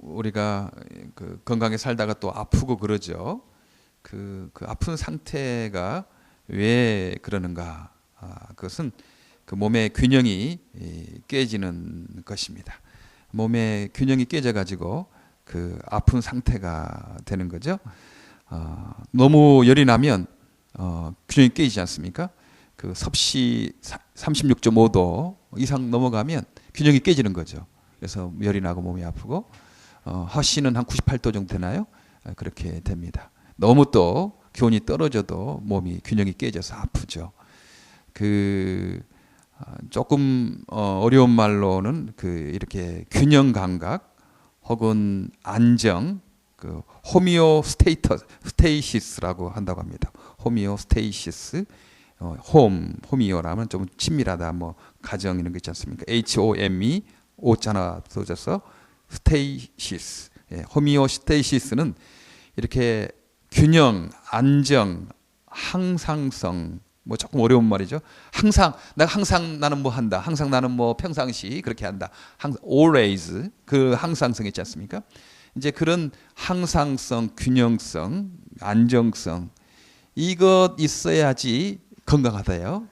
우리가 그 건강하게 살다가 또 아프고 그러죠. 그 아픈 상태가 왜 그러는가? 그것은 그 몸의 균형이 깨지는 것입니다. 몸의 균형이 깨져 가지고 그 아픈 상태가 되는 거죠. 너무 열이 나면 균형이 깨지지 않습니까? 그 섭씨 36.5도 이상 넘어가면 균형이 깨지는 거죠. 그래서 열이 나고 몸이 아프고 허씨는 한 98도 정도 되나요? 그렇게 됩니다. 너무 또 기온이 떨어져도 몸이 균형이 깨져서 아프죠. 그 조금 어려운 말로는 그 이렇게 균형 감각 혹은 안정, 그 호미오스테이시스라고 한다고 합니다. 호미오스테이시스, 호미오라면 좀 친밀하다, 뭐 가정 이런 거 있지 않습니까? HOME 오자나 써져서 스테이시스. 호미오스테이시스는 이렇게 균형, 안정, 항상성, 뭐 조금 어려운 말이죠. 항상 나는 뭐 한다. 항상 나는 뭐 평상시 그렇게 한다. always 그 항상성 있지 않습니까? 이제 그런 항상성, 균형성, 안정성 이것 있어야지 건강하다요.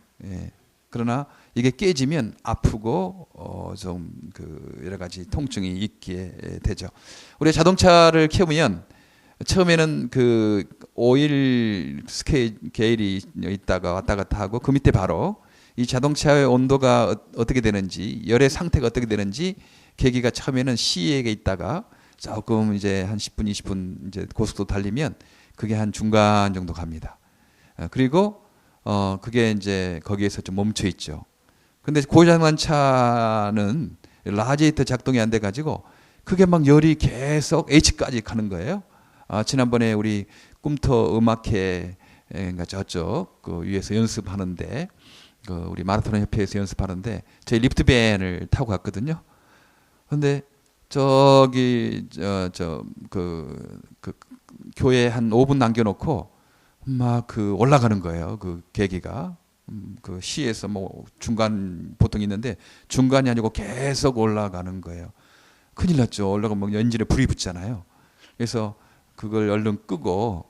그러나 이게 깨지면 아프고 좀 그 여러 가지 통증이 있게 되죠. 우리 자동차를 키우면 처음에는 그 오일 스케일이 있다가 왔다 갔다 하고 그 밑에 바로 이 자동차의 온도가 어떻게 되는지 열의 상태가 어떻게 되는지 계기가 처음에는 C에게 있다가 조금 이제 한 10분 20분 이제 고속도로 달리면 그게 한 중간 정도 갑니다. 그리고 그게 이제 거기에서 좀 멈춰 있죠. 근데 고장난 차는 라지에이터 작동이 안 돼 가지고 그게 막 열이 계속 H까지 가는 거예요. 지난번에 우리 꿈터 음악회가 저쪽 그 위에서 연습하는데 그 우리 마라톤 협회에서 연습하는데 저희 리프트밴을 타고 갔거든요. 근데 저기 그 교회 한 5분 남겨놓고 막 그 올라가는 거예요. 그 계기가 그 시에서 뭐 중간 보통 있는데 중간이 아니고 계속 올라가는 거예요. 큰일 났죠. 올라가면 엔진에 불이 붙잖아요. 그래서 그걸 얼른 끄고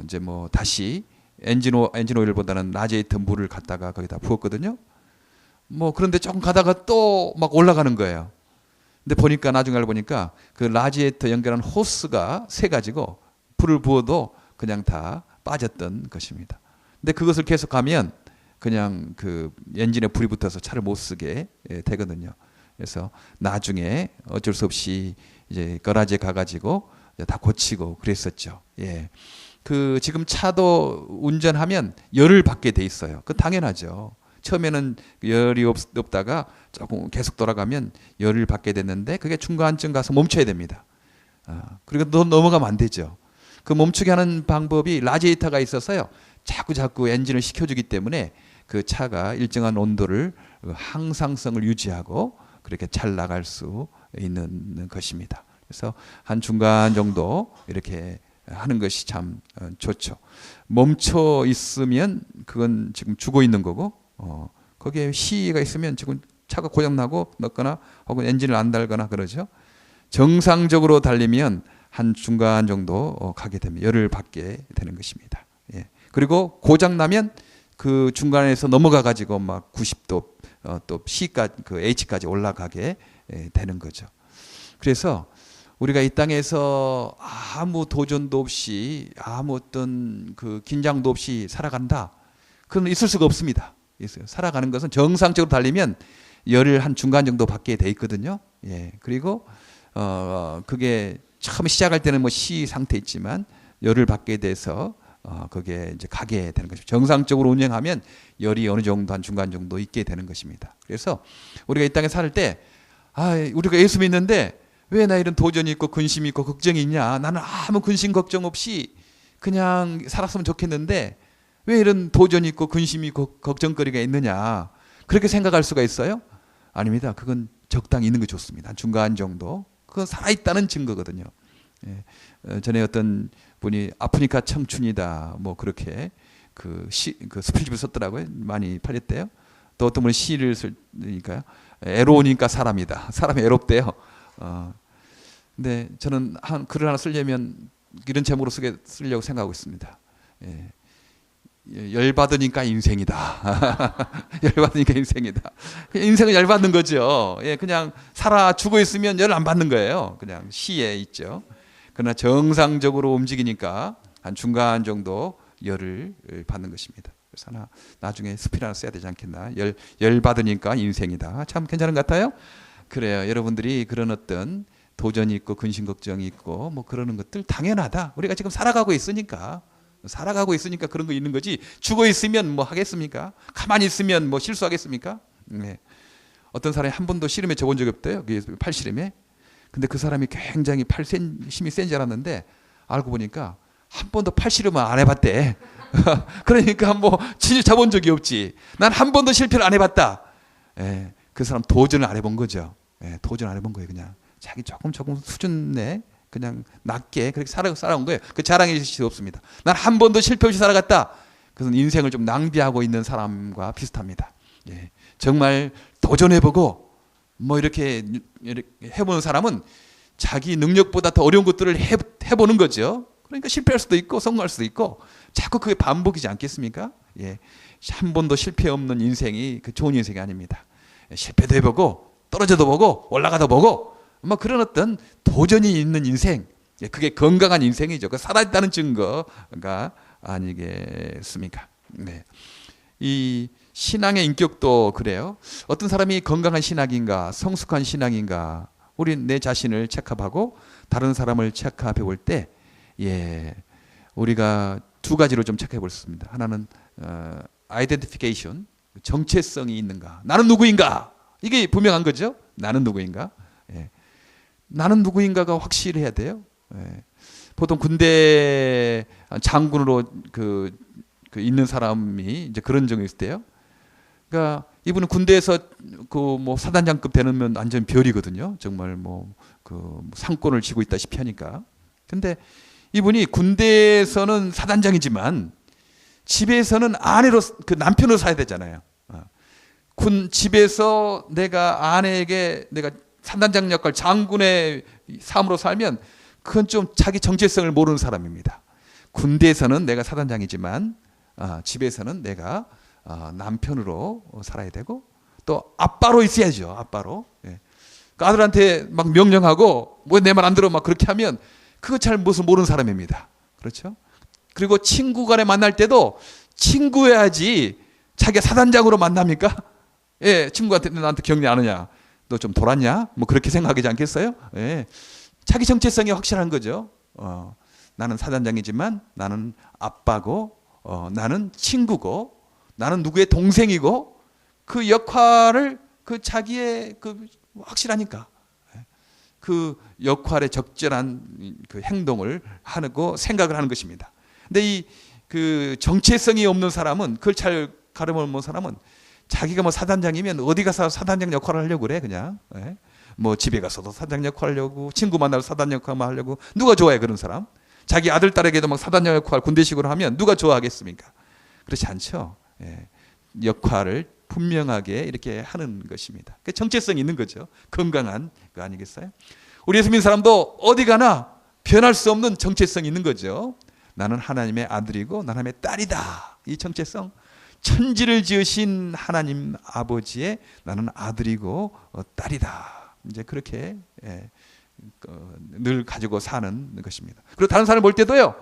이제 뭐 다시 엔진 오일보다는 라지에이터 물을 갖다가 거기다 부었거든요. 뭐 그런데 조금 가다가 또 막 올라가는 거예요. 근데 보니까 나중에 알고 보니까 그 라지에이터 연결한 호스가 새 가지고 불을 부어도 그냥 다 빠졌던 것입니다. 근데 그것을 계속 가면 그냥 그 엔진에 불이 붙어서 차를 못 쓰게 되거든요. 그래서 나중에 어쩔 수 없이 이제 거라지에 가가지고 다 고치고 그랬었죠. 그 지금 차도 운전하면 열을 받게 돼 있어요. 그 당연하죠. 처음에는 열이 없다가 조금 계속 돌아가면 열을 받게 됐는데 그게 중간쯤 가서 멈춰야 됩니다. 그리고 넘어가면 안 되죠. 그 멈추게 하는 방법이 라지에이터가 있어서요. 자꾸 엔진을 식혀주기 때문에 그 차가 일정한 온도를 항상성을 유지하고 그렇게 잘 나갈 수 있는 것입니다. 그래서 한 중간 정도 이렇게 하는 것이 참 좋죠. 멈춰 있으면 그건 지금 죽어 있는 거고 거기에 시가 있으면 지금 차가 고장나고 넣거나 혹은 엔진을 안 달거나 그러죠. 정상적으로 달리면 한 중간 정도 가게 되면 열을 받게 되는 것입니다. 그리고 고장 나면 그 중간에서 넘어가 가지고 막 90도 또 C까지 그 H까지 올라가게 되는 거죠. 그래서 우리가 이 땅에서 아무 도전도 없이 아무 어떤 그 긴장도 없이 살아간다. 그건 있을 수가 없습니다. 살아가는 것은 정상적으로 달리면 열을 한 중간 정도 받게 돼 있거든요. 그리고 그게 처음 시작할 때는 뭐 C 상태 있지만 열을 받게 돼서 그게 이제 가게 되는 것입니다. 정상적으로 운행하면 열이 어느 정도 한 중간 정도 있게 되는 것입니다. 그래서 우리가 이 땅에 살 때 우리가 예수 믿는데 왜 나 이런 도전이 있고 근심이 있고 걱정이 있냐? 나는 아무 근심 걱정 없이 그냥 살았으면 좋겠는데 왜 이런 도전이 있고 근심이 있고 걱정거리가 있느냐? 그렇게 생각할 수가 있어요? 아닙니다. 그건 적당히 있는 게 좋습니다. 중간 정도. 그건 살아있다는 증거거든요. 전에 어떤 분이 아프니까 청춘이다. 뭐 그렇게 그 스피릿을 썼더라고요. 많이 팔렸대요. 또 어떤 분은 시를 쓰니까요. 애로우니까 사람이다. 사람이 애롭대요. 근데 저는 한 글을 하나 쓰려면 이런 제목으로 쓰려고 생각하고 있습니다. 예. 열받으니까 인생이다. 열받으니까 인생이다. 인생은 열받는 거죠. 예, 그냥 살아 죽어 있으면 열 안 받는 거예요. 그냥 시에 있죠. 그러나 정상적으로 움직이니까 한 중간 정도 열을 받는 것입니다. 그래서 나중에 스피드 하나 써야 되지 않겠나. 열 받으니까 인생이다. 참 괜찮은 것 같아요. 그래요. 여러분들이 그런 어떤 도전이 있고 근심 걱정이 있고 뭐 그러는 것들 당연하다. 우리가 지금 살아가고 있으니까 그런 거 있는 거지. 죽어 있으면 뭐 하겠습니까? 가만히 있으면 뭐 실수하겠습니까? 네. 어떤 사람이 한 번도 씨름에 접은 적이 없대요. 팔씨름에. 근데 그 사람이 굉장히 힘이 센 줄 알았는데 알고 보니까 한 번도 팔씨름을 안 해봤대. 그러니까 뭐 진짜 접은 적이 없지. 난 한 번도 실패를 안 해봤다. 예, 그 사람 도전을 안 해본 거죠. 예, 도전 안 해본 거예요. 그냥 자기 조금 수준 내 그냥 낮게 그렇게 살아온 거예요. 그 자랑일 수 없습니다. 난 한 번도 실패 없이 살아갔다. 그래서 인생을 좀 낭비하고 있는 사람과 비슷합니다. 예, 정말 도전해보고 뭐 이렇게 해보는 사람은 자기 능력보다 더 어려운 것들을 해보는 거죠. 그러니까 실패할 수도 있고 성공할 수도 있고 자꾸 그게 반복이지 않겠습니까? 예, 한 번도 실패 없는 인생이 그 좋은 인생이 아닙니다. 실패도 해보고 떨어져도 보고 올라가도 보고 뭐 그런 어떤 도전이 있는 인생, 그게 건강한 인생이죠. 그 살아있다는 증거가 아니겠습니까? 네. 이 신앙의 인격도 그래요. 어떤 사람이 건강한 신앙인가, 성숙한 신앙인가, 우리 내 자신을 체크하고 다른 사람을 체크해 볼 때, 예, 우리가 두 가지로 좀 체크해 볼 수 있습니다. 하나는 아이덴티피케이션, 정체성이 있는가, 나는 누구인가, 이게 분명한 거죠. 나는 누구인가. 예. 나는 누구인가가 확실해야 돼요. 예. 보통 군대 장군으로 그 있는 사람이 이제 그런 적이 있을 때요. 그러니까 이분은 군대에서 그 뭐 사단장급 되면 완전 별이거든요. 정말 뭐 그 상권을 쥐고 있다시피 하니까. 근데 이분이 군대에서는 사단장이지만 집에서는 아내로 그 남편으로 살아야 되잖아요. 집에서 내가 아내에게 내가 사단장 역할, 장군의 삶으로 살면 그건 좀 자기 정체성을 모르는 사람입니다. 군대에서는 내가 사단장이지만 집에서는 내가 남편으로 살아야 되고 또 아빠로 있어야죠. 아빠로. 예. 그 아들한테 막 명령하고 뭐 내 말 안 들어 막 그렇게 하면 그거 잘 무슨 모르는 사람입니다. 그렇죠? 그리고 친구 간에 만날 때도 친구여야지 자기가 사단장으로 만납니까? 예, 친구한테 나한테 격려 안 하냐? 너 좀 돌았냐? 뭐 그렇게 생각하지 않겠어요? 예. 자기 정체성이 확실한 거죠. 나는 사단장이지만 나는 아빠고 나는 친구고 나는 누구의 동생이고 그 역할을 그 자기의 그 확실하니까 그 역할에 적절한 그 행동을 하고 생각을 하는 것입니다. 근데 이 그 정체성이 없는 사람은 그걸 잘 가르치는 사람은 자기가 뭐 사단장이면 어디 가서 사단장 역할을 하려고 그래 그냥. 예. 뭐 집에 가서도 사단장 역할 하려고 친구 만나서 사단장 역할만 하려고 누가 좋아해 그런 사람? 자기 아들 딸에게도 막 사단장 역할 군대식으로 하면 누가 좋아하겠습니까? 그렇지 않죠. 예. 역할을 분명하게 이렇게 하는 것입니다. 그 정체성이 있는 거죠. 건강한 거 아니겠어요? 우리 예수 믿는 사람도 어디 가나 변할 수 없는 정체성이 있는 거죠. 나는 하나님의 아들이고 하나님의 딸이다. 이 정체성. 천지를 지으신 하나님 아버지의 나는 아들이고 딸이다. 이제 그렇게 늘 가지고 사는 것입니다. 그리고 다른 사람을 볼 때도요.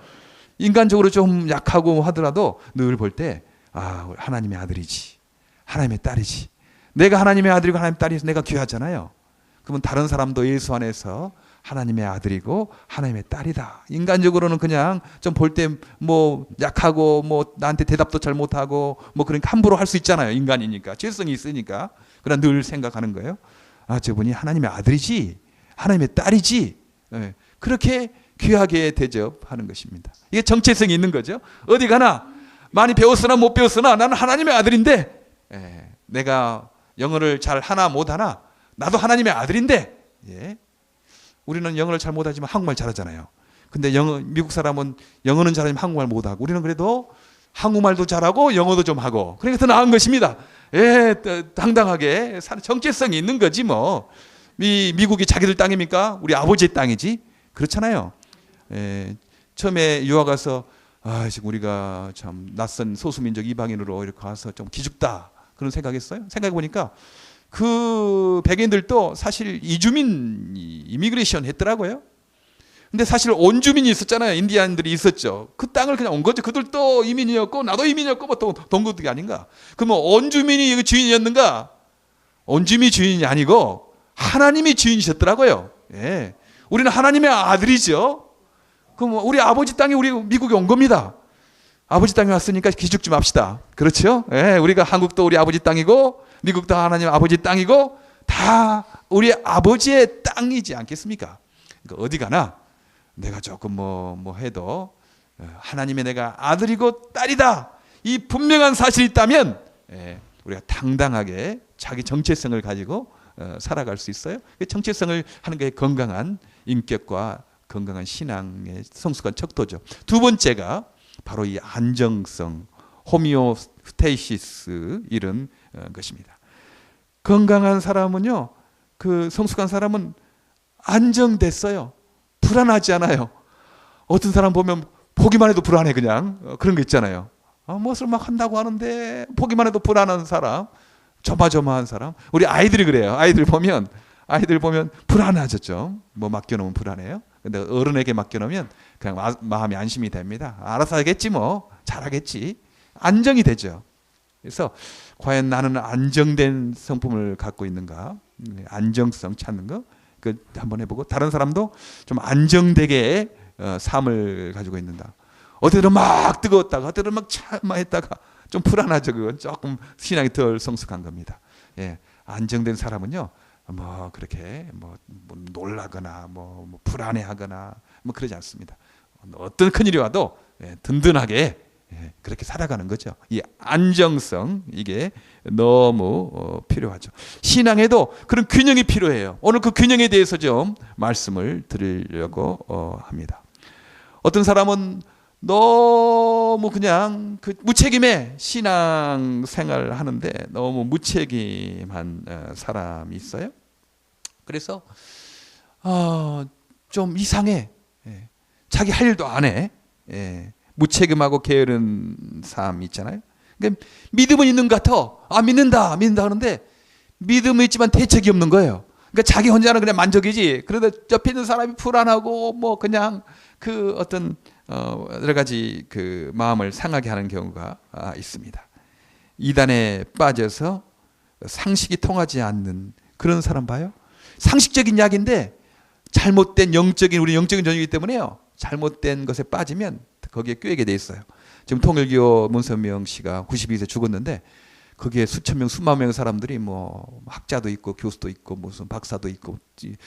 인간적으로 좀 약하고 하더라도 늘 볼 때 하나님의 아들이지. 하나님의 딸이지. 내가 하나님의 아들이고 하나님의 딸이서 내가 귀하잖아요. 그러면 다른 사람도 예수 안에서 하나님의 아들이고 하나님의 딸이다. 인간적으로는 그냥 좀 볼 때 뭐 약하고 뭐 나한테 대답도 잘 못하고 뭐 그러니까 함부로 할 수 있잖아요. 인간이니까. 죄성이 있으니까. 그러나 늘 생각하는 거예요. 저분이 하나님의 아들이지. 하나님의 딸이지. 네. 그렇게 귀하게 대접하는 것입니다. 이게 정체성이 있는 거죠. 어디 가나 많이 배웠으나 못 배웠으나 나는 하나님의 아들인데 내가 영어를 잘 하나 못 하나 나도 하나님의 아들인데 우리는 영어를 잘 못하지만 한국말 잘하잖아요. 근데 미국 사람은 영어는 잘하지만 한국말 못하고 우리는 그래도 한국말도 잘하고 영어도 좀 하고 그러니까 더 나은 것입니다. 당당하게 사는 정체성이 있는 거지 뭐. 미국이 자기들 땅입니까? 우리 아버지의 땅이지. 그렇잖아요. 처음에 유학 가서 지금 우리가 참 낯선 소수민족 이방인으로 이렇게 가서 좀 기죽다 그런 생각했어요. 생각해 보니까 그 백인들도 사실 이주민 이미그레이션 했더라고요. 근데 사실 온주민이 있었잖아요. 인디안들이 있었죠. 그 땅을 그냥 온 거죠. 그들도 이민이었고 나도 이민이었고 뭐 동거들이 아닌가. 그러면 온주민이 이주민이었는가? 온주민이 주인이 아니고 하나님이 주인이셨더라고요. 예. 우리는 하나님의 아들이죠. 그럼 우리 아버지 땅에 우리 미국에 온 겁니다. 아버지 땅에 왔으니까 기죽 좀 합시다. 그렇죠? 예. 우리가 한국도 우리 아버지 땅이고 미국도 하나님 아버지 땅이고 다 우리 아버지의 땅이지 않겠습니까? 그러니까 어디 가나 내가 조금 뭐 해도 하나님의 내가 아들이고 딸이다. 이 분명한 사실이 있다면 우리가 당당하게 자기 정체성을 가지고 살아갈 수 있어요. 정체성을 하는 게 건강한 인격과 건강한 신앙의 성숙한 척도죠. 두 번째가 바로 이 안정성, 호미오스테이시스 이런 것입니다. 건강한 사람은요, 그 성숙한 사람은 안정됐어요. 불안하지 않아요. 어떤 사람 보면 보기만 해도 불안해 그냥 그런 거 있잖아요. 무엇을 막 한다고 하는데 보기만 해도 불안한 사람, 조마조마한 사람. 우리 아이들이 그래요. 아이들 보면 불안하죠 좀. 뭐 맡겨놓으면 불안해요. 근데 어른에게 맡겨놓으면 그냥 마음이 안심이 됩니다. 알아서 하겠지 뭐. 잘하겠지. 안정이 되죠. 그래서 과연 나는 안정된 성품을 갖고 있는가? 안정성 찾는 거. 그 한번 해보고 다른 사람도 좀 안정되게 삶을 가지고 있는다. 어때든 막 뜨거웠다가 어때든 막 참아했다가 좀 불안하죠. 그건 조금 신앙이 덜 성숙한 겁니다. 예, 안정된 사람은요, 뭐 그렇게 뭐 놀라거나 뭐 불안해하거나 뭐 그러지 않습니다. 어떤 큰일이 와도 든든하게 그렇게 살아가는 거죠. 이 안정성 이게 너무 필요하죠. 신앙에도 그런 균형이 필요해요. 오늘 그 균형에 대해서 좀 말씀을 드리려고 합니다. 어떤 사람은 너무 그냥 그 무책임해 신앙 생활을 하는데 너무 무책임한 사람이 있어요. 그래서 좀 이상해. 자기 할 일도 안 해. 무책임하고 게으른 삶 있잖아요. 그러니까 믿음은 있는 것 같아. 믿는다 하는데 믿음은 있지만 대책이 없는 거예요. 그러니까 자기 혼자는 그냥 만족이지. 그런데 옆에 있는 사람이 불안하고 뭐 그냥 그 어떤 여러 가지 그 마음을 상하게 하는 경우가 있습니다. 이단에 빠져서 상식이 통하지 않는 그런 사람 봐요. 상식적인 이야기인데 잘못된 우리 영적인 전이기 때문에요. 잘못된 것에 빠지면 거기에 꿰게 돼 있어요. 지금 통일교 문선명 씨가 92세 죽었는데 거기에 수천 명, 수만 명의 사람들이 뭐 학자도 있고 교수도 있고 무슨 박사도 있고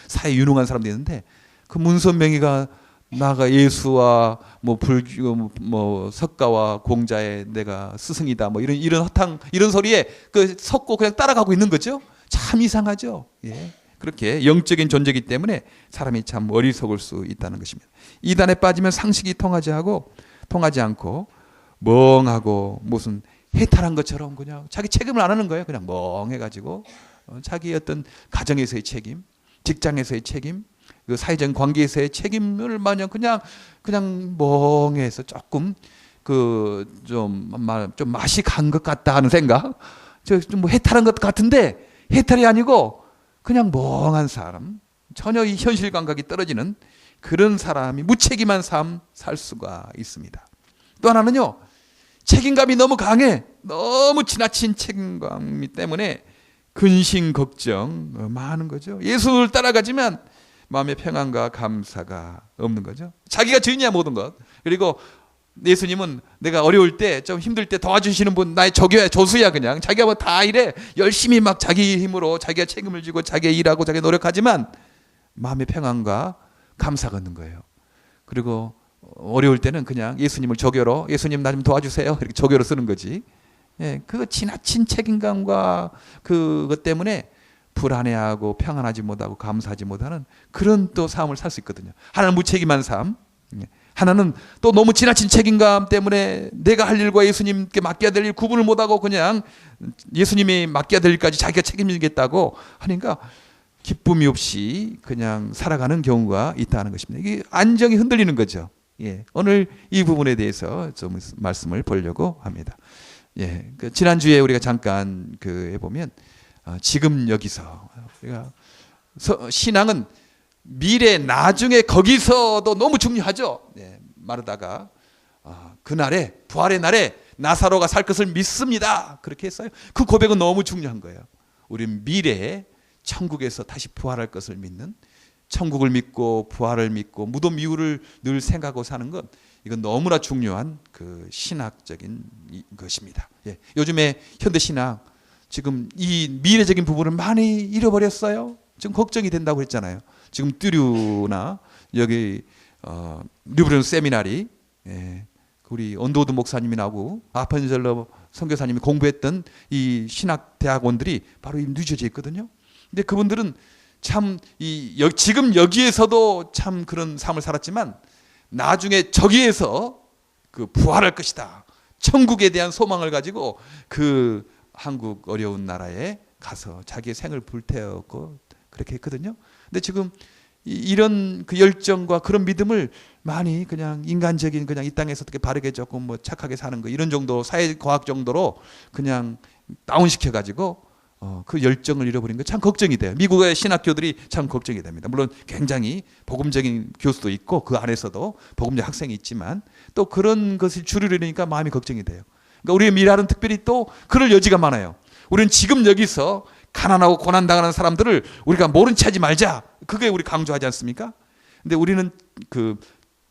사회 유능한 사람도 있는데 그 문선명이가 나가 예수와 뭐 불교 뭐 석가와 공자의 내가 스승이다 뭐 이런 허탕 이런 소리에 그 섞고 그냥 따라가고 있는 거죠. 참 이상하죠. 예. 그렇게 영적인 존재이기 때문에 사람이 참 어리석을 수 있다는 것입니다. 이단에 빠지면 상식이 통하지 않고 멍하고 무슨 해탈한 것처럼 그냥 자기 책임을 안 하는 거예요. 그냥 멍해가지고 자기 어떤 가정에서의 책임, 직장에서의 책임, 그 사회적 관계에서의 책임을 마냥 그냥 멍해서 조금 좀 맛이 간 것 같다 하는 생각, 좀 뭐 해탈한 것 같은데 해탈이 아니고 그냥 멍한 사람, 전혀 이 현실 감각이 떨어지는 그런 사람이 무책임한 삶 살 수가 있습니다. 또 하나는요, 책임감이 너무 강해. 너무 지나친 책임감 때문에 근심 걱정 많은 거죠. 예수를 따라가지만 마음의 평안과 감사가 없는 거죠. 자기가 주인이야 모든 것. 그리고 예수님은 내가 어려울 때 좀 힘들 때 도와주시는 분, 나의 조수야 그냥. 자기가 뭐 다 이래 열심히 막 자기 힘으로 자기가 책임을 지고 자기가 일하고 자기가 노력하지만 마음의 평안과 감사가 없는 거예요. 그리고 어려울 때는 그냥 예수님을 조교로, 예수님 나 좀 도와주세요 이렇게 조교로 쓰는 거지. 그 지나친 책임감과 그것 때문에 불안해하고 평안하지 못하고 감사하지 못하는 그런 또 삶을 살 수 있거든요. 하나는 무책임한 삶, 하나는 또 너무 지나친 책임감 때문에 내가 할 일과 예수님께 맡겨야 될 일 구분을 못하고 그냥 예수님이 맡겨야 될 일까지 자기가 책임지겠다고 하니까 기쁨이 없이 그냥 살아가는 경우가 있다는 것입니다. 이게 안정이 흔들리는 거죠. 예, 오늘 이 부분에 대해서 좀 말씀을 보려고 합니다. 예, 지난주에 우리가 잠깐 해보면 지금 여기서 우리가 신앙은 미래 나중에 거기서도 너무 중요하죠. 예, 마르다가 그날에 부활의 날에 나사로가 살 것을 믿습니다. 그렇게 했어요. 그 고백은 너무 중요한 거예요. 우리는 미래에 천국에서 다시 부활할 것을 믿는, 천국을 믿고 부활을 믿고 무덤 이후를 늘 생각하고 사는 것, 이건 너무나 중요한 신학적인 것입니다. 예, 요즘에 현대 신학 지금 이 미래적인 부분을 많이 잃어버렸어요. 지금 걱정이 된다고 했잖아요. 지금 뚜류나 여기 류브렌 세미나리, 예, 우리 언도드 목사님이 나오고 아판젤러 선교사님이 공부했던 이 신학 대학원들이 바로 이 뉴저지에 있거든요. 근데 그분들은 참 지금 여기에서도 참 그런 삶을 살았지만 나중에 저기에서 부활할 것이다, 천국에 대한 소망을 가지고 한국 어려운 나라에 가서 자기의 생을 불태웠고 그렇게 했거든요. 근데 지금 이런 열정과 그런 믿음을 많이 그냥 인간적인, 그냥 이 땅에서 어떻게 바르게 조금 착하게 사는 거, 이런 정도 사회과학 정도로 그냥 다운시켜 가지고 그 열정을 잃어버린 거 참 걱정이 돼요. 미국의 신학교들이 참 걱정이 됩니다. 물론 굉장히 복음적인 교수도 있고 그 안에서도 복음적 학생이 있지만 또 그런 것을 줄이려니까 마음이 걱정이 돼요. 그러니까 우리의 미래는 특별히 또 그럴 여지가 많아요. 우리는 지금 여기서 가난하고 고난당하는 사람들을 우리가 모른 채 하지 말자, 그게 우리 강조하지 않습니까? 근데 우리는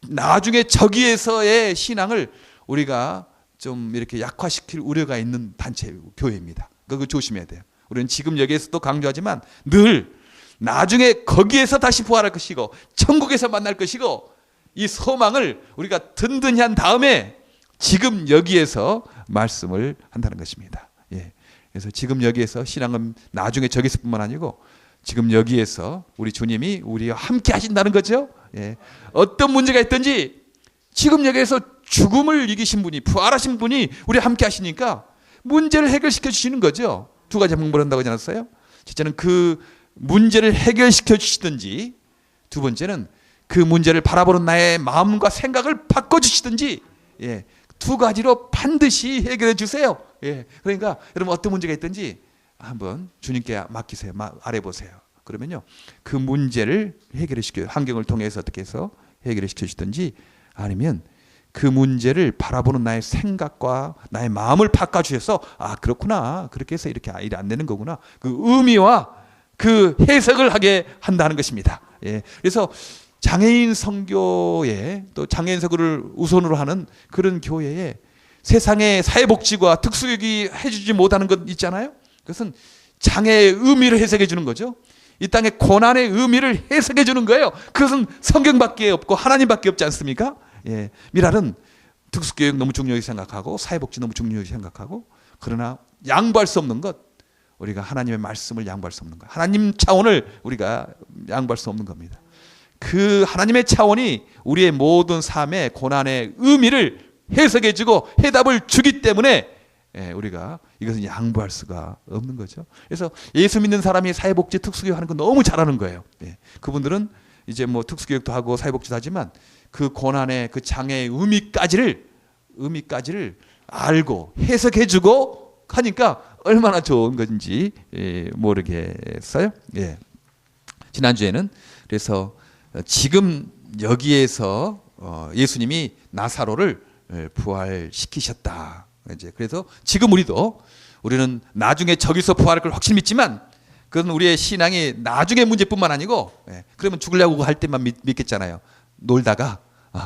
나중에 저기에서의 신앙을 우리가 좀 이렇게 약화시킬 우려가 있는 단체 교회입니다. 그거 조심해야 돼요. 우리는 지금 여기에서도 강조하지만 늘 나중에 거기에서 다시 부활할 것이고 천국에서 만날 것이고, 이 소망을 우리가 든든히 한 다음에 지금 여기에서 말씀을 한다는 것입니다. 예. 그래서 지금 여기에서 신앙은 나중에 저기서뿐만 아니고 지금 여기에서 우리 주님이 우리와 함께 하신다는 거죠. 예. 어떤 문제가 있든지 지금 여기에서 죽음을 이기신 분이, 부활하신 분이 우리와 함께 하시니까 문제를 해결시켜 주시는 거죠. 두 가지 방법을 한다고 하지 않았어요? 첫째는 그 문제를 해결시켜 주시든지, 두 번째는 그 문제를 바라보는 나의 마음과 생각을 바꿔 주시든지, 예, 두 가지로 반드시 해결해 주세요. 예, 그러니까 여러분 어떤 문제가 있든지 한번 주님께 맡기세요. 아뢰보세요. 그러면요, 그 문제를 해결해 시켜요. 환경을 통해서 어떻게 해서 해결해 시켜 주시든지, 아니면 그 문제를 바라보는 나의 생각과 나의 마음을 바꿔주셔서 그렇구나, 그렇게 해서 이렇게 일이 안 되는 거구나, 그 의미와 그 해석을 하게 한다는 것입니다. 예, 그래서 장애인 선교에, 또 장애인 선교를 우선으로 하는 그런 교회에 세상의 사회복지과 특수교육이 해주지 못하는 것 있잖아요. 그것은 장애의 의미를 해석해 주는 거죠. 이 땅의 고난의 의미를 해석해 주는 거예요. 그것은 성경밖에 없고 하나님밖에 없지 않습니까? 예, 미랄은 특수교육 너무 중요하게 생각하고 사회복지 너무 중요하게 생각하고, 그러나 양보할 수 없는 것, 우리가 하나님의 말씀을 양보할 수 없는 것, 하나님 차원을 우리가 양보할 수 없는 겁니다. 그 하나님의 차원이 우리의 모든 삶의 고난의 의미를 해석해주고 해답을 주기 때문에 우리가 이것은 양보할 수가 없는 거죠. 그래서 예수 믿는 사람이 사회복지 특수교육 하는 거 너무 잘하는 거예요. 예, 그분들은 이제 특수교육도 하고 사회복지도 하지만 그 고난의 그 장애의 의미까지를 알고 해석해주고 하니까 얼마나 좋은 건지 모르겠어요. 예. 지난주에는 그래서 지금 여기에서 예수님이 나사로를 부활시키셨다. 이제 그래서 지금 우리는 나중에 저기서 부활할 걸 확실히 믿지만, 그건 우리의 신앙이 나중에 문제뿐만 아니고, 그러면 죽으려고 할 때만 믿겠잖아요. 놀다가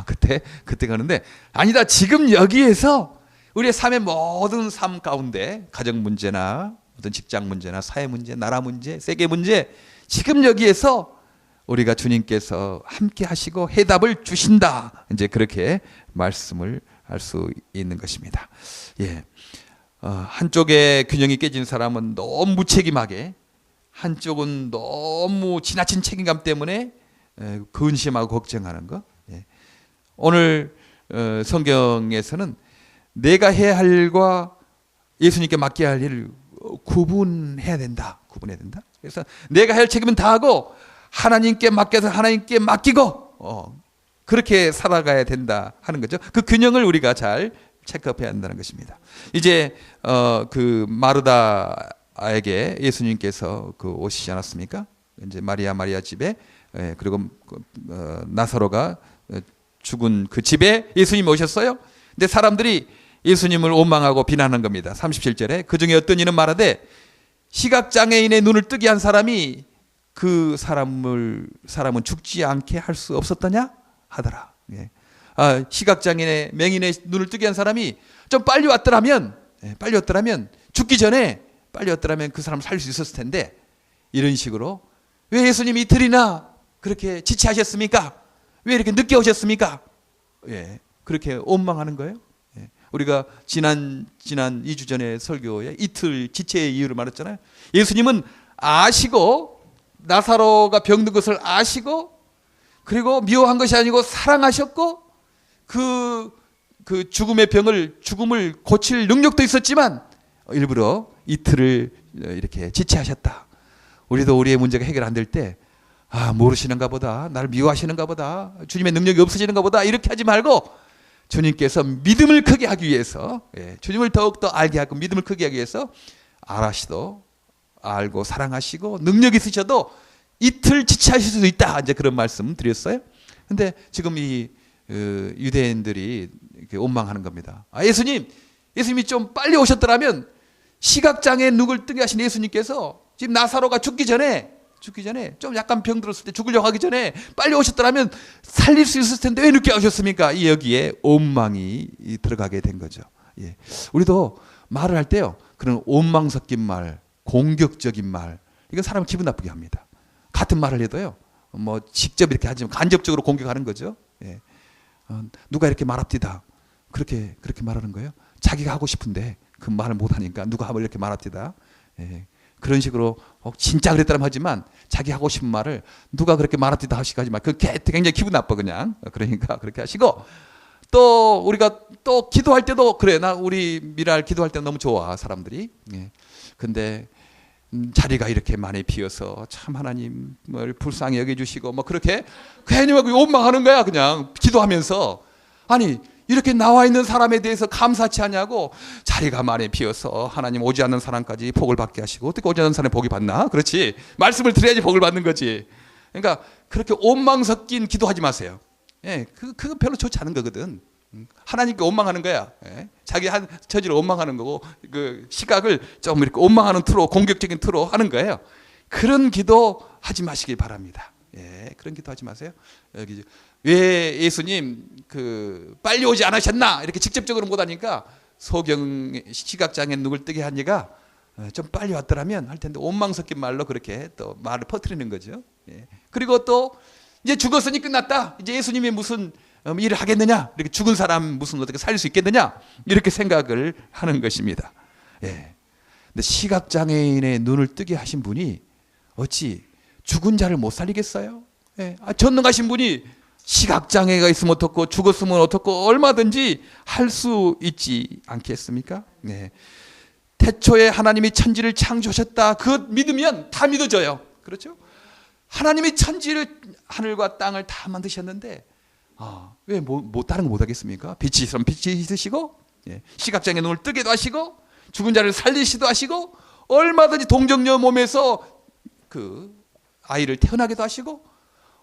그때 가는데, 아니다, 지금 여기에서 우리의 삶의 모든 삶 가운데, 가정 문제나 어떤 직장 문제나 사회 문제, 나라 문제, 세계 문제, 지금 여기에서 우리가 주님께서 함께 하시고 해답을 주신다, 이제 그렇게 말씀을 할 수 있는 것입니다. 예, 한쪽에 균형이 깨진 사람은 너무 무책임하게, 한쪽은 너무 지나친 책임감 때문에 근심하고 걱정하는 거. 예. 오늘 성경에서는 내가 해야 할 일과 예수님께 맡겨야 할 일을 구분해야 된다. 그래서 내가 할 책임은 다 하고 하나님께 맡겨서 하나님께 맡기고 그렇게 살아가야 된다 하는 거죠. 그 균형을 우리가 잘 체크업해야 한다는 것입니다. 이제 그 마르다에게 예수님께서 그 오시지 않았습니까? 이제 마리아 집에 그리고 나사로가 죽은 그 집에 예수님 오셨어요. 근데 사람들이 예수님을 원망하고 비난한 겁니다. 37절에 그 중에 어떤 이는 말하되 시각장애인의 눈을 뜨게 한 사람이 그 사람은 죽지 않게 할 수 없었더냐 하더라. 시각장애인의 맹인의 눈을 뜨게 한 사람이 좀 빨리 왔더라면 죽기 전에 빨리 왔더라면 그 사람 살 수 있었을 텐데 이런 식으로 왜 예수님이 이틀이나 그렇게 지체하셨습니까? 왜 이렇게 늦게 오셨습니까? 그렇게 원망하는 거예요. 우리가 지난 2주 전에 설교에 이틀 지체의 이유를 말했잖아요. 예수님은 아시고 나사로가 병든 것을 아시고 그리고 미워한 것이 아니고 사랑하셨고 그 죽음을 고칠 능력도 있었지만 일부러 이틀을 이렇게 지체하셨다. 우리도 우리의 문제가 해결 안 될 때 모르시는가 보다, 나를 미워하시는가 보다, 주님의 능력이 없으시는가 보다 이렇게 하지 말고 주님께서 믿음을 크게 하기 위해서 주님을 더욱더 알게 하고 믿음을 크게 하기 위해서 알아시도 알고 사랑하시고 능력이 있으셔도 이틀 지체하실 수도 있다. 이제 그런 말씀 드렸어요. 근데 지금 이 유대인들이 이렇게 원망하는 겁니다. 예수님이 좀 빨리 오셨더라면 시각장애 눈을 뜨게 하신 예수님께서 지금 나사로가 죽기 전에 좀 약간 병들었을 때 죽으려고 하기 전에 빨리 오셨더라면 살릴 수 있을 텐데 왜 늦게 오셨습니까? 여기에 원망이 들어가게 된 거죠. 우리도 말을 할 때요, 그런 원망 섞인 말, 공격적인 말, 이건 사람을 기분 나쁘게 합니다. 같은 말을 해도요, 뭐 직접 이렇게 하지만 간접적으로 공격하는 거죠. 누가 이렇게 말합디다. 그렇게 말하는 거예요. 자기가 하고 싶은데 그 말을 못 하니까 누가 하면 이렇게 말합디다. 그런 식으로 진짜 그랬다면 하지만 자기 하고 싶은 말을 누가 그렇게 말합디다 하시고 하지 마. 그게 굉장히 기분 나빠 그냥. 그러니까 그렇게 하시고 또 우리가 또 기도할 때도 그래. 우리 미랄 기도할 때 너무 좋아 사람들이. 근데 자리가 이렇게 많이 비어서 참 하나님을 불쌍히 여겨주시고 뭐 그렇게 괜히 막 원망하는 거야 그냥 기도하면서. 아니 이렇게 나와 있는 사람에 대해서 감사치 않냐고. 자리가 많이 비어서 하나님 오지 않는 사람까지 복을 받게 하시고 어떻게 오지 않는 사람이 복이 받나? 그렇지. 말씀을 드려야지 복을 받는 거지. 그러니까 그렇게 원망 섞인 기도하지 마세요. 그거 별로 좋지 않은 거거든. 하나님께 원망하는 거야. 자기 한 처지를 원망하는 거고 그 시각을 좀 이렇게 원망하는 투로 공격적인 투로 하는 거예요. 그런 기도 하지 마시길 바랍니다. 그런 기도 하지 마세요. 여기 왜 예수님 빨리 오지 않으셨나 이렇게 직접적으로 못하니까 시각장애 눈을 뜨게 한 이가 좀 빨리 왔더라면 할 텐데 원망 섞인 말로 그렇게 또 말을 퍼뜨리는 거죠. 그리고 또 이제 죽었으니 끝났다. 이제 예수님이 무슨 일을 하겠느냐? 이렇게 죽은 사람 무슨 어떻게 살릴 수 있겠느냐? 이렇게 생각을 하는 것입니다. 근데 시각장애인의 눈을 뜨게 하신 분이 어찌 죽은 자를 못 살리겠어요? 전능하신 분이 시각장애가 있으면 어떻고 죽었으면 어떻고 얼마든지 할 수 있지 않겠습니까? 태초에 하나님이 천지를 창조하셨다. 그것 믿으면 다 믿어져요. 그렇죠? 하나님이 천지를 하늘과 땅을 다 만드셨는데 왜 다른 거 못하겠습니까? 빛이 있으면 빛이 있으시고 시각장애 눈을 뜨게도 하시고 죽은 자를 살리시도 하시고 얼마든지 동정녀 몸에서 그 아이를 태어나게도 하시고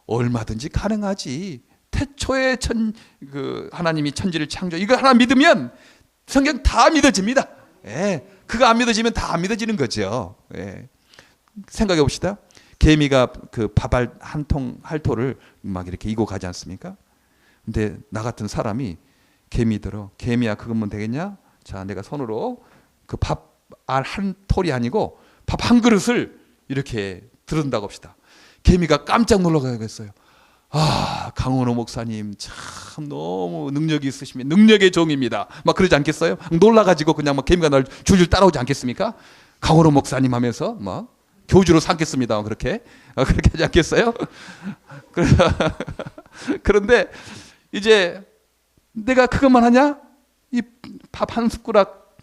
얼마든지 가능하지. 태초에 하나님이 천지를 창조 이거 하나 믿으면 성경 다 믿어집니다. 그거 안 믿어지면 다 안 믿어지는 거죠. 생각해 봅시다. 개미가 그 밥 한 통 할토를 막 이렇게 이고 가지 않습니까? 근데 나 같은 사람이 개미야 그것만 되겠냐? 자, 내가 손으로 그 밥 알 한 톨이 아니고 밥 한 그릇을 이렇게 들은다고 합시다. 개미가 깜짝 놀라겠어요. 강원호 목사님 참 너무 능력이 있으시면 능력의 종입니다. 막 그러지 않겠어요? 놀라가지고 그냥 막 개미가 날 줄줄 따라오지 않겠습니까? 강원호 목사님 하면서 막 교주로 삼겠습니다. 그렇게 하지 않겠어요? 그런데 이제 내가 그것만 하냐? 이 밥 한 숟가락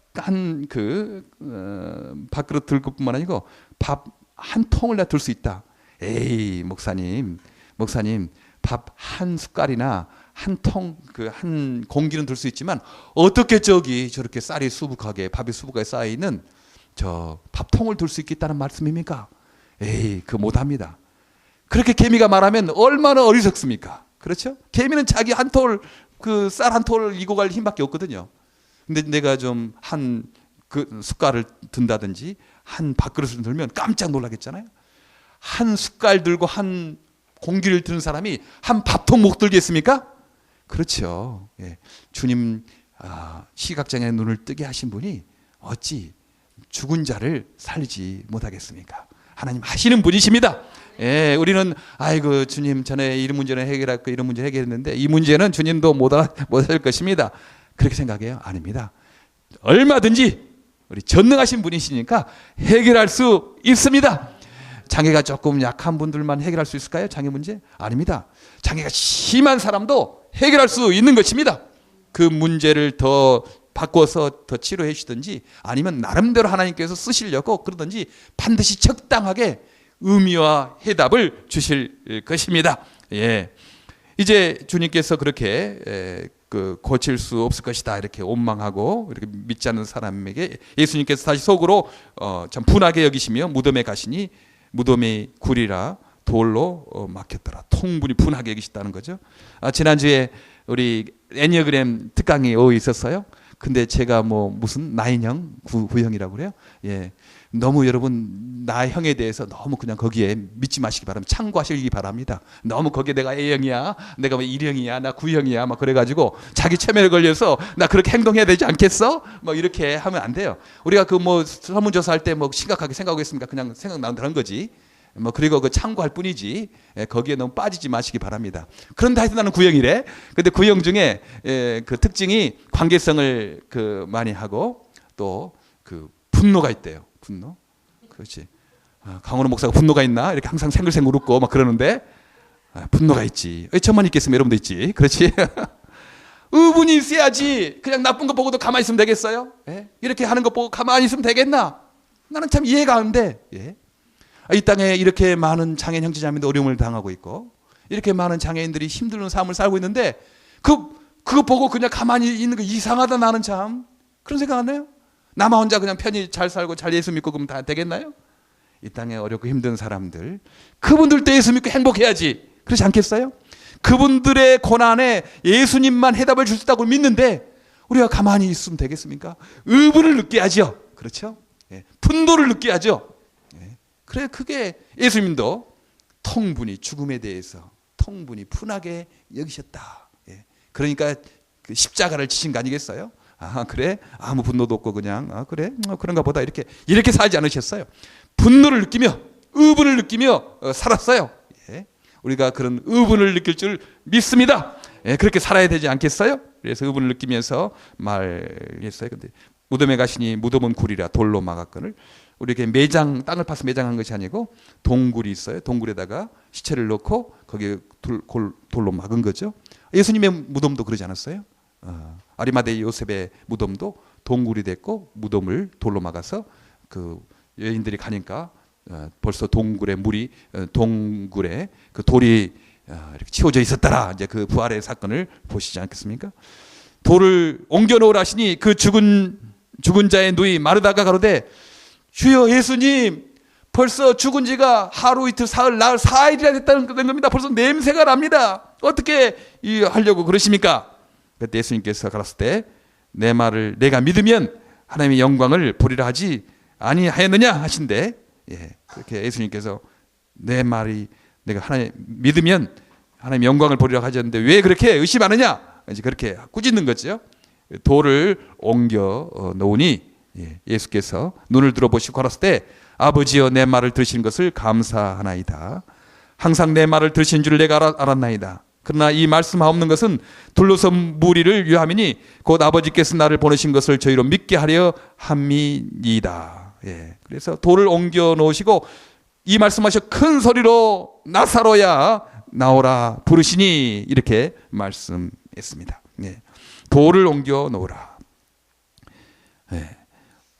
밥그릇 들고뿐만 아니고 밥 한 통을 내가 들 수 있다. 에이, 목사님 밥 한 숟갈이나 한 통, 그 한 공기는 들 수 있지만 어떻게 저렇게 쌀이 수북하게, 밥이 수북하게 쌓여있는 저 밥통을 들 수 있겠다는 말씀입니까? 에이, 그 못합니다. 그렇게 개미가 말하면 얼마나 어리석습니까? 그렇죠? 개미는 자기 한 톨, 그 쌀 한 톨을 이고 갈 힘밖에 없거든요. 근데 내가 좀 그 숟갈을 든다든지 한 밥그릇을 들면 깜짝 놀라겠잖아요. 한 숟갈 들고 한 공기를 드는 사람이 한 밥통 못 들겠습니까? 그렇죠. 예. 주님 시각장애의 눈을 뜨게 하신 분이 어찌 죽은 자를 살리지 못하겠습니까? 하나님 하시는 분이십니다. 예, 우리는 아이고 주님 전에 이런 문제는 해결했고 이런 문제 해결했는데 이 문제는 주님도 못할 것입니다. 그렇게 생각해요? 아닙니다. 얼마든지 우리 전능하신 분이시니까 해결할 수 있습니다. 장애가 조금 약한 분들만 해결할 수 있을까요? 장애 문제? 아닙니다. 장애가 심한 사람도 해결할 수 있는 것입니다. 그 문제를 더 바꿔서 더 치료해 주시든지 아니면 나름대로 하나님께서 쓰시려고 그러든지 반드시 적당하게 의미와 해답을 주실 것입니다. 예. 이제 주님께서 그렇게 고칠 수 없을 것이다 이렇게 원망하고 이렇게 믿지 않는 사람에게 예수님께서 다시 속으로 참 분하게 여기시며 무덤에 가시니 무덤이 굴이라 돌로 막혔더라. 통분이 분하게 여기셨다는 거죠. 지난주에 우리 애니어그램 특강이 있었어요. 근데 제가 무슨 나인형, 구형이라고 그래요. 예. 너무 여러분 나형에 대해서 너무 그냥 거기에 믿지 마시기 바랍니다. 참고하시기 바랍니다. 너무 거기에 내가 A형이야, 내가 왜 1형이야, 나 9형이야 막 그래가지고 자기 체면에 걸려서 나 그렇게 행동해야 되지 않겠어? 이렇게 하면 안 돼요. 우리가 설문조사 할 때 심각하게 생각하겠습니까? 그냥 생각나는 거지. 그리고 그 참고할 뿐이지 거기에 너무 빠지지 마시기 바랍니다. 그런데 하여튼 나는 구형이래. 근데 구형 중에 그 특징이 관계성을 많이 하고 또 그 분노가 있대요. 분노. 그렇지. 강원호 목사가 분노가 있나? 이렇게 항상 생글생글 웃고 막 그러는데 분노가 있지. 저만 있겠으면 여러분도 있지. 그렇지. 의분이 있어야지. 그냥 나쁜 거 보고도 가만히 있으면 되겠어요? 예? 이렇게 하는 거 보고 가만히 있으면 되겠나? 나는 참 이해가 안 돼. 예? 이 땅에 이렇게 많은 장애인 형제자매들 어려움을 당하고 있고 이렇게 많은 장애인들이 힘든 삶을 살고 있는데 그거 보고 그냥 가만히 있는 거 이상하다. 나는 참 그런 생각 안 해요? 나만 혼자 그냥 편히 잘 살고 잘 예수 믿고 그러면 다 되겠나요? 이 땅에 어렵고 힘든 사람들 그분들도 예수 믿고 행복해야지. 그렇지 않겠어요? 그분들의 고난에 예수님만 해답을 줄 수 있다고 믿는데 우리가 가만히 있으면 되겠습니까? 의분을 느껴야죠. 그렇죠? 예. 분노를 느껴야죠. 그래 그게 예수님도 통분이 죽음에 대해서 통분이 분하게 여기셨다. 예. 그러니까 그 십자가를 지신 거 아니겠어요? 그래 아무 분노도 없고 그냥 그래 그런가 보다 이렇게 살지 않으셨어요. 분노를 느끼며 의분을 느끼며 살았어요. 예. 우리가 그런 의분을 느낄 줄 믿습니다. 예. 그렇게 살아야 되지 않겠어요? 그래서 의분을 느끼면서 말했어요. 근데 무덤에 가시니 무덤은 굴이라 돌로 막았거늘. 우리 이렇게 땅을 파서 매장한 것이 아니고 동굴이 있어요. 동굴에다가 시체를 넣고 거기에 돌로 막은 거죠. 예수님의 무덤도 그러지 않았어요? 아리마대 요셉의 무덤도 동굴이 됐고 무덤을 돌로 막아서 그 여인들이 가니까 벌써 동굴에 그 돌이 이렇게 치워져 있었더라. 이제 그 부활의 사건을 보시지 않겠습니까? 돌을 옮겨 놓으라 하시니 그 죽은 자의 누이 마르다가 가로되 주여 예수님 벌써 죽은 지가 하루 이틀 사흘 나흘 4일이나 됐다는 겁니다. 벌써 냄새가 납니다. 어떻게 하려고 그러십니까? 그때 예수님께서 가라사대 때 내 말을 내가 믿으면 하나님의 영광을 보리라 하지 아니하였느냐 하신대. 예, 그렇게 예수님께서 내 말이 내가 하나님 믿으면 하나님의 영광을 보리라 하셨는데 왜 그렇게 의심하느냐? 이제 그렇게 꾸짖는 거죠. 돌을 옮겨 놓으니 예수께서 눈을 들어보시고 가라사대 때 아버지여 내 말을 들으신 것을 감사하나이다. 항상 내 말을 들으신 줄 내가 알았나이다. 그러나 이 말씀하옵는 것은 둘러선 무리를 위함이니 곧 아버지께서 나를 보내신 것을 저희로 믿게 하려 함이니이다. 예. 그래서 돌을 옮겨 놓으시고 이 말씀하셔 큰 소리로 나사로야 나오라 부르시니 이렇게 말씀했습니다. 예. 돌을 옮겨 놓으라. 예.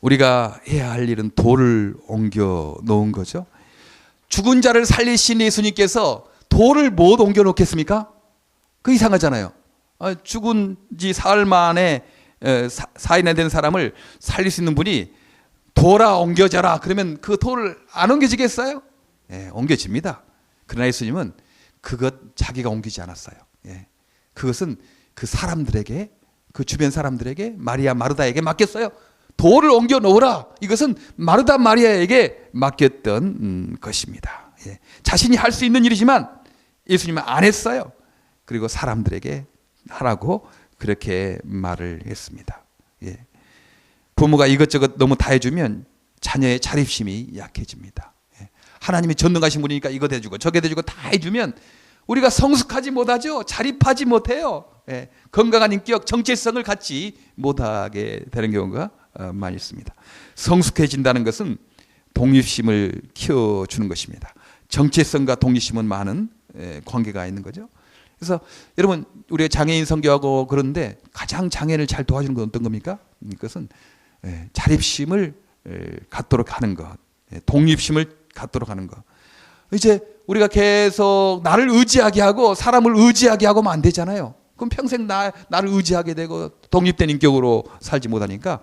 우리가 해야 할 일은 돌을 옮겨 놓은 거죠. 죽은 자를 살리신 예수님께서 돌을 못 옮겨 놓겠습니까? 그 이상하잖아요. 죽은 지 사흘 만에 사인에 된 사람을 살릴 수 있는 분이 돌아 옮겨져라 그러면 그 돌을 안 옮겨지겠어요? 예, 옮겨집니다. 그러나 예수님은 그것 자기가 옮기지 않았어요. 예, 그것은 그 사람들에게, 그 주변 사람들에게, 마리아 마르다에게 맡겼어요. 돌을 옮겨 놓으라. 이것은 마르다 마리아에게 맡겼던 것입니다. 예, 자신이 할 수 있는 일이지만 예수님은 안 했어요. 그리고 사람들에게 하라고 그렇게 말을 했습니다. 예. 부모가 이것저것 너무 다 해주면 자녀의 자립심이 약해집니다. 예. 하나님이 전능하신 분이니까 이거 해주고 저거 해주고 다 해주면 우리가 성숙하지 못하죠. 자립하지 못해요. 예. 건강한 인격, 정체성을 갖지 못하게 되는 경우가 많이 있습니다. 성숙해진다는 것은 독립심을 키워주는 것입니다. 정체성과 독립심은 많은 관계가 있는 거죠. 그래서 여러분 우리가 장애인 선교하고 그러는데 가장 장애인을 잘 도와주는 건 어떤 겁니까? 그것은 자립심을 갖도록 하는 것, 독립심을 갖도록 하는 것. 이제 우리가 계속 나를 의지하게 하고 사람을 의지하게 하고는 안 되잖아요. 그럼 평생 나를 의지하게 되고 독립된 인격으로 살지 못하니까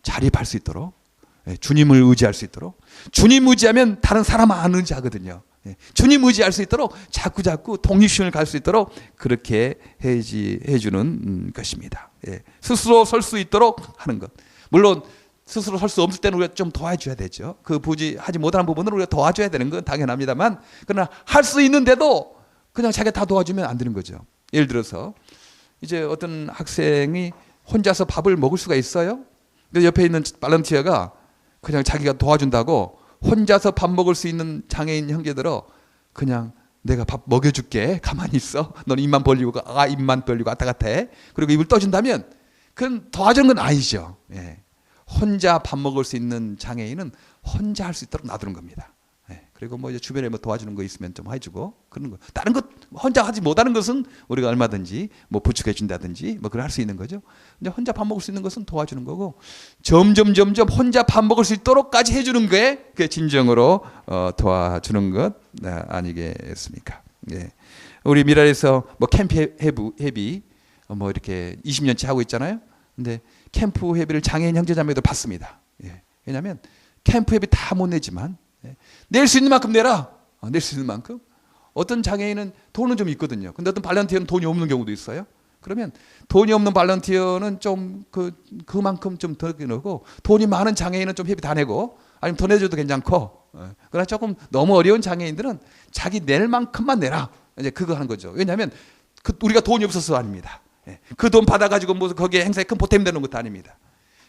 자립할 수 있도록, 주님을 의지할 수 있도록. 주님 의지하면 다른 사람 안 의지하거든요. 주님 의지할 수 있도록 자꾸 독립심을 갈 수 있도록 그렇게 해주는 것입니다. 스스로 설 수 있도록 하는 것. 물론 스스로 설 수 없을 때는 우리가 좀 도와줘야 되죠. 그 하지 못하는 부분을 우리가 도와줘야 되는 건 당연합니다만, 그러나 할 수 있는데도 그냥 자기가 다 도와주면 안 되는 거죠. 예를 들어서 이제 어떤 학생이 혼자서 밥을 먹을 수가 있어요. 근데 옆에 있는 발런티어가 그냥 자기가 도와준다고 혼자서 밥 먹을 수 있는 장애인 형제들어 그냥 내가 밥 먹여줄게, 가만히 있어, 너는 입만 벌리고 입만 벌리고 왔다 갔다 해, 그리고 입을 떠준다면 그건 도와주는 건 아니죠. 예. 혼자 밥 먹을 수 있는 장애인은 혼자 할 수 있도록 놔두는 겁니다. 예. 그리고 뭐 이제 주변에 뭐 도와주는 거 있으면 좀 해주고 그런 거. 다른 것 혼자 하지 못하는 것은 우리가 얼마든지 뭐 부축해 준다든지 뭐 그걸 할 수 있는 거죠. 근데 혼자 밥 먹을 수 있는 것은 도와주는 거고, 점점 혼자 밥 먹을 수 있도록까지 해주는 게 그 진정으로 도와주는 것 아니겠습니까? 예. 우리 미랄에서 뭐 캠프 회비 뭐 이렇게 20년째 하고 있잖아요. 근데 캠프 회비를 장애인 형제자매도 받습니다. 예. 왜냐하면 캠프 회비 다 못 내지만 낼 수 있는 만큼 내라. 낼 수 있는 만큼. 어떤 장애인은 돈은 좀 있거든요. 근데 어떤 발런티어는 돈이 없는 경우도 있어요. 그러면 돈이 없는 발런티어는 좀 그만큼 좀 더 내고, 돈이 많은 장애인은 좀 회비 다 내고, 아니면 더 내줘도 괜찮고. 그러나 조금 너무 어려운 장애인들은 자기 낼 만큼만 내라. 이제 그거 하는 거죠. 왜냐하면 우리가 돈이 없어서 아닙니다. 그 돈 받아가지고 뭐 거기에 행사에 큰 보탬 되는 것도 아닙니다.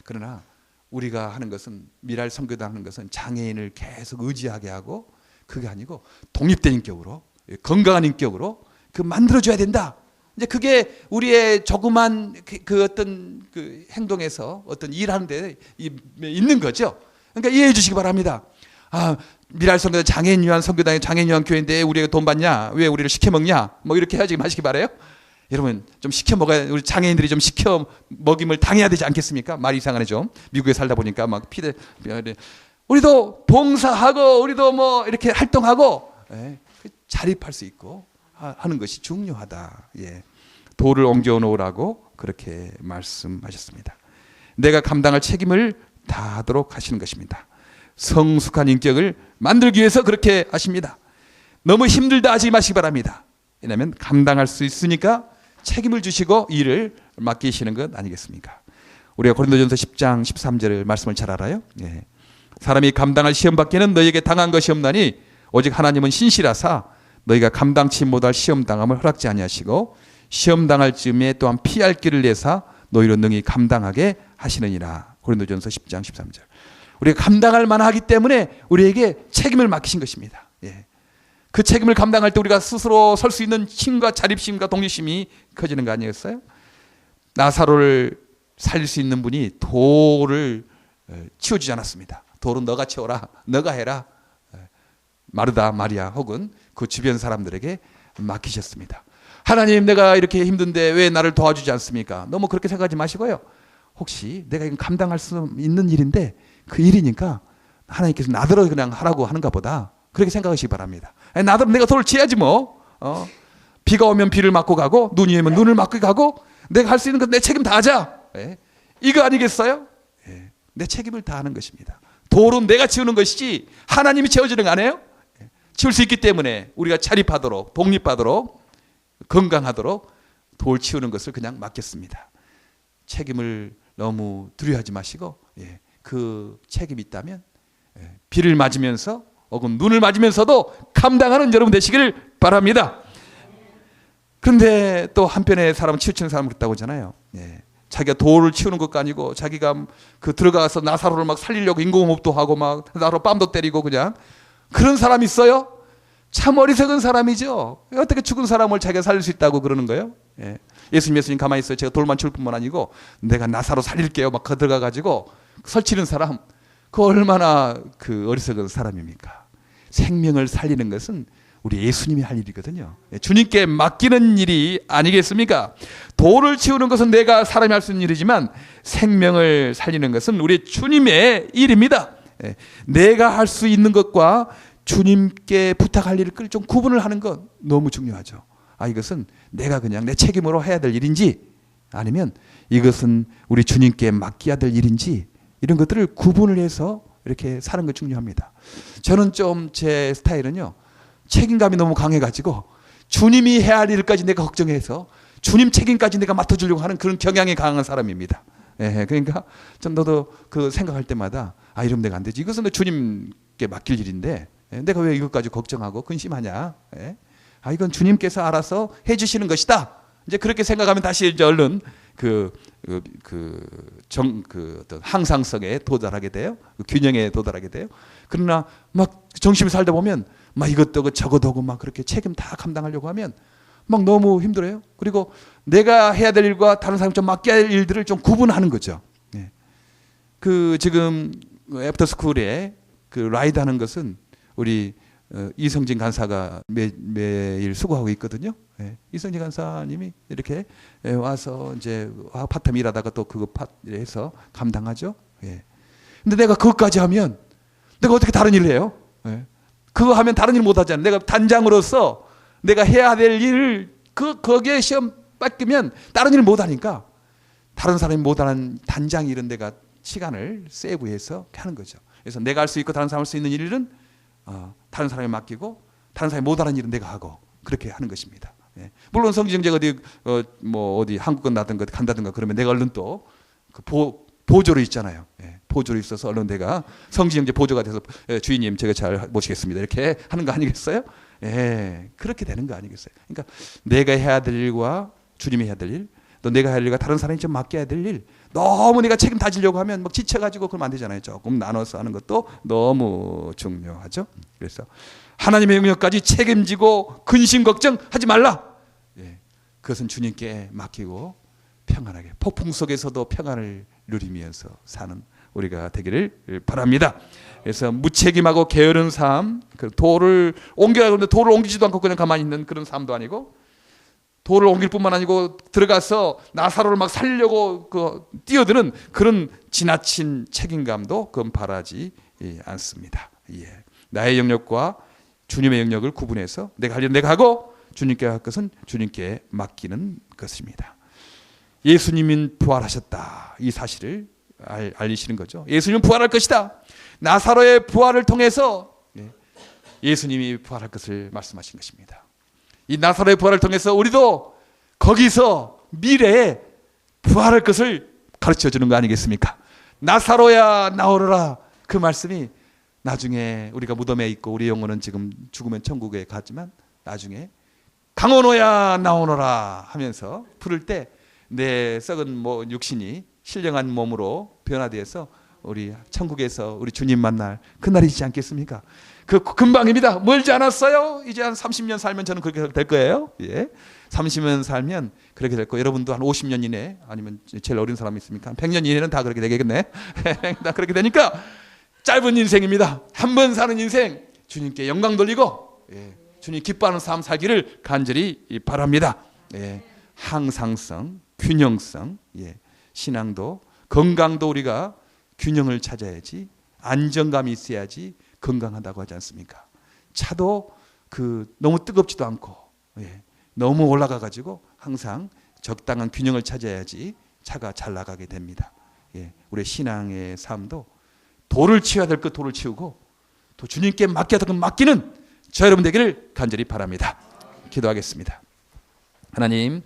그러나 우리가 하는 것은, 미랄 선교단 하는 것은 장애인을 계속 의지하게 하고, 그게 아니고 독립된 인격으로, 건강한 인격으로 만들어줘야 된다. 이제 그게 우리의 조그만 어떤 행동에서 어떤 일하는데 있는 거죠. 그러니까 이해해 주시기 바랍니다. 미랄 선교단 장애인 위한 선교단이 장애인 위한 교회인데 우리가 돈 받냐? 왜 우리를 시켜 먹냐? 뭐 이렇게 해야지 하시기 바래요. 여러분 좀 시켜 먹어야, 우리 장애인들이 좀 시켜 먹임을 당해야 되지 않겠습니까? 말이 이상하네 좀. 미국에 살다 보니까 막 우리도 봉사하고 우리도 뭐 이렇게 활동하고 자립할 수 있고 하는 것이 중요하다. 예. 돌을 옮겨 놓으라고 그렇게 말씀하셨습니다. 내가 감당할 책임을 다하도록 하시는 것입니다. 성숙한 인격을 만들기 위해서 그렇게 하십니다. 너무 힘들다 하지 마시기 바랍니다. 왜냐하면 감당할 수 있으니까 책임을 주시고 일을 맡기시는 것 아니겠습니까? 우리가 고린도전서 10장 13절의 말씀을 잘 알아요. 예. 사람이 감당할 시험 밖에는 너희에게 당한 것이 없나니 오직 하나님은 신실하사 너희가 감당치 못할 시험 당함을 허락지 아니하시고 시험 당할 즈음에 또한 피할 길을 내사 너희로 능히 감당하게 하시느니라. 고린도전서 10장 13절. 우리가 감당할 만하기 때문에 우리에게 책임을 맡기신 것입니다. 예. 그 책임을 감당할 때 우리가 스스로 설 수 있는 힘과 자립심과 독립심이 커지는 거 아니었어요? 나사로를 살릴 수 있는 분이 돌을 치워주지 않았습니다. 돌은 너가 치워라, 너가 해라. 마르다 마리아 혹은 그 주변 사람들에게 맡기셨습니다. 하나님, 내가 이렇게 힘든데 왜 나를 도와주지 않습니까? 너무 그렇게 생각하지 마시고요. 혹시 내가 이건 감당할 수 있는 일인데 그 일이니까 하나님께서 나더러 그냥 하라고 하는가 보다. 그렇게 생각하시기 바랍니다. 나도 내가 돌을 치야지 뭐. 비가 오면 비를 맞고 가고 눈이 오면 눈을 맞고 가고 내가 할 수 있는 건 내 책임 다하자. 예. 이거 아니겠어요? 예. 내 책임을 다하는 것입니다. 돌은 내가 치우는 것이지 하나님이 채워주는 거 아니에요? 예. 치울 수 있기 때문에 우리가 자립하도록 독립하도록 건강하도록 돌 치우는 것을 그냥 맡겼습니다. 책임을 너무 두려워하지 마시고 예. 그 책임이 있다면 예. 비를 맞으면서 혹은 눈을 맞으면서도 감당하는 여러분 되시기를 바랍니다. 그런데 또 한편에 사람은 치우치는 사람은 그렇다고 하잖아요. 예. 자기가 돌을 치우는 것도 아니고 자기가 그 들어가서 나사로를 막 살리려고 인공호흡도 하고 막 나사로 뺨도 때리고 그냥 그런 사람 있어요? 참 어리석은 사람이죠. 어떻게 죽은 사람을 자기가 살릴 수 있다고 그러는 거예요? 예. 예수님 가만히 있어요. 제가 돌만 치울 뿐만 아니고 내가 나사로 살릴게요. 막 들어가 가지고 설치는 사람, 그 얼마나 그 어리석은 사람입니까? 생명을 살리는 것은 우리 예수님이 할 일이거든요. 주님께 맡기는 일이 아니겠습니까? 돌을 치우는 것은 내가 사람이 할 수 있는 일이지만 생명을 살리는 것은 우리 주님의 일입니다. 내가 할 수 있는 것과 주님께 부탁할 일을 좀 구분을 하는 건 너무 중요하죠. 이것은 내가 그냥 내 책임으로 해야 될 일인지 아니면 이것은 우리 주님께 맡겨야 될 일인지 이런 것들을 구분을 해서 이렇게 사는 것 중요합니다. 저는 좀 제 스타일은요. 책임감이 너무 강해가지고 주님이 해야 할 일까지 내가 걱정해서 주님 책임까지 내가 맡아주려고 하는 그런 경향이 강한 사람입니다. 예, 그러니까 좀 너도 그 생각할 때마다 이러면 내가 안 되지. 이것은 주님께 맡길 일인데 내가 왜 이것까지 걱정하고 근심하냐. 예? 이건 주님께서 알아서 해주시는 것이다. 이제 그렇게 생각하면 다시 이제 얼른 어떤 항상성에 도달하게 돼요. 균형에 도달하게 돼요. 그러나 막 정신을 살다 보면 막 이것도 저것도 하고 막 그렇게 책임 다 감당하려고 하면 막 너무 힘들어요. 그리고 내가 해야 될 일과 다른 사람 좀 맡겨야 할 일들을 좀 구분하는 거죠. 네. 그 지금 애프터스쿨에 그 라이드 하는 것은 우리 이성진 간사가 매일 수고하고 있거든요. 예. 이성진 간사님이 이렇게 와서 이제 파트타임 일하다가 또 그거 해서 감당하죠. 예. 근데 내가 그것까지 하면 내가 어떻게 다른 일을 해요? 예. 그거 하면 다른 일 못 하잖아요. 내가 단장으로서 내가 해야 될 일을 거기에 시험 뺏기면 다른 일을 못 하니까 다른 사람이 못 하는 단장 일은 내가 시간을 세이브해서 하는 거죠. 그래서 내가 할 수 있고 다른 사람 할 수 있는 일은 다른 사람에 맡기고 다른 사람이 못하는 일은 내가 하고 그렇게 하는 것입니다. 예. 물론 성지정제가 어디 한국건 나든가 간다든가 그러면 내가 얼른 또 그 보조로 있잖아요. 예. 보조로 있어서 얼른 내가 성지정제 보조가 돼서 주인님 제가 잘 모시겠습니다. 이렇게 하는 거 아니겠어요? 예. 그렇게 되는 거 아니겠어요? 그러니까 내가 해야 될 일과 주님이 해야 될 일, 또 내가 해야 할 일과 다른 사람이 좀 맡겨야 될 일, 너무 내가 책임 다지려고 하면 막 지쳐가지고 그러면 안 되잖아요. 조금 나눠서 하는 것도 너무 중요하죠. 그래서 하나님의 영역까지 책임지고 근심 걱정하지 말라. 예, 그것은 주님께 맡기고 평안하게 폭풍 속에서도 평안을 누리면서 사는 우리가 되기를 바랍니다. 그래서 무책임하고 게으른 삶, 돌을 옮겨야 하는데 돌을 옮기지도 않고 그냥 가만히 있는 그런 삶도 아니고 돌을 옮길 뿐만 아니고 들어가서 나사로를 막 살리려고 뛰어드는 그런 지나친 책임감도 그건 바라지 않습니다. 예. 나의 영역과 주님의 영역을 구분해서 내가 할 일은 내가 하고 주님께 할 것은 주님께 맡기는 것입니다. 예수님은 부활하셨다. 이 사실을 알리시는 거죠. 예수님은 부활할 것이다. 나사로의 부활을 통해서 예수님이 부활할 것을 말씀하신 것입니다. 이 나사로의 부활을 통해서 우리도 거기서 미래에 부활할 것을 가르쳐 주는 거 아니겠습니까? 나사로야 나오너라. 그 말씀이 나중에 우리가 무덤에 있고 우리 영혼은 지금 죽으면 천국에 갔지만 나중에 강원호야 나오너라 하면서 부를 때 내 썩은 육신이 신령한 몸으로 변화되어서 우리 천국에서 우리 주님 만날 그날이지 않겠습니까? 그 금방입니다. 멀지 않았어요. 이제 한 30년 살면 저는 그렇게 될 거예요. 예. 30년 살면 그렇게 될 거예요. 여러분도 한 50년 이내 아니면 제일 어린 사람이 있습니까? 한 100년 이내는 다 그렇게 되겠네. 다 그렇게 되니까 짧은 인생입니다. 한 번 사는 인생 주님께 영광 돌리고 주님 기뻐하는 삶 살기를 간절히 바랍니다. 항상성, 균형성, 신앙도 건강도 우리가 균형을 찾아야지 안정감이 있어야지 건강하다고 하지 않습니까? 차도 너무 뜨겁지도 않고 너무 올라가 가지고 항상 적당한 균형을 찾아야지 차가 잘 나가게 됩니다. 우리 신앙의 삶도 돌을 치워야 될 것 돌을 치우고 또 주님께 맡겨야 될 것 맡기는 저 여러분 되기를 간절히 바랍니다. 기도하겠습니다. 하나님,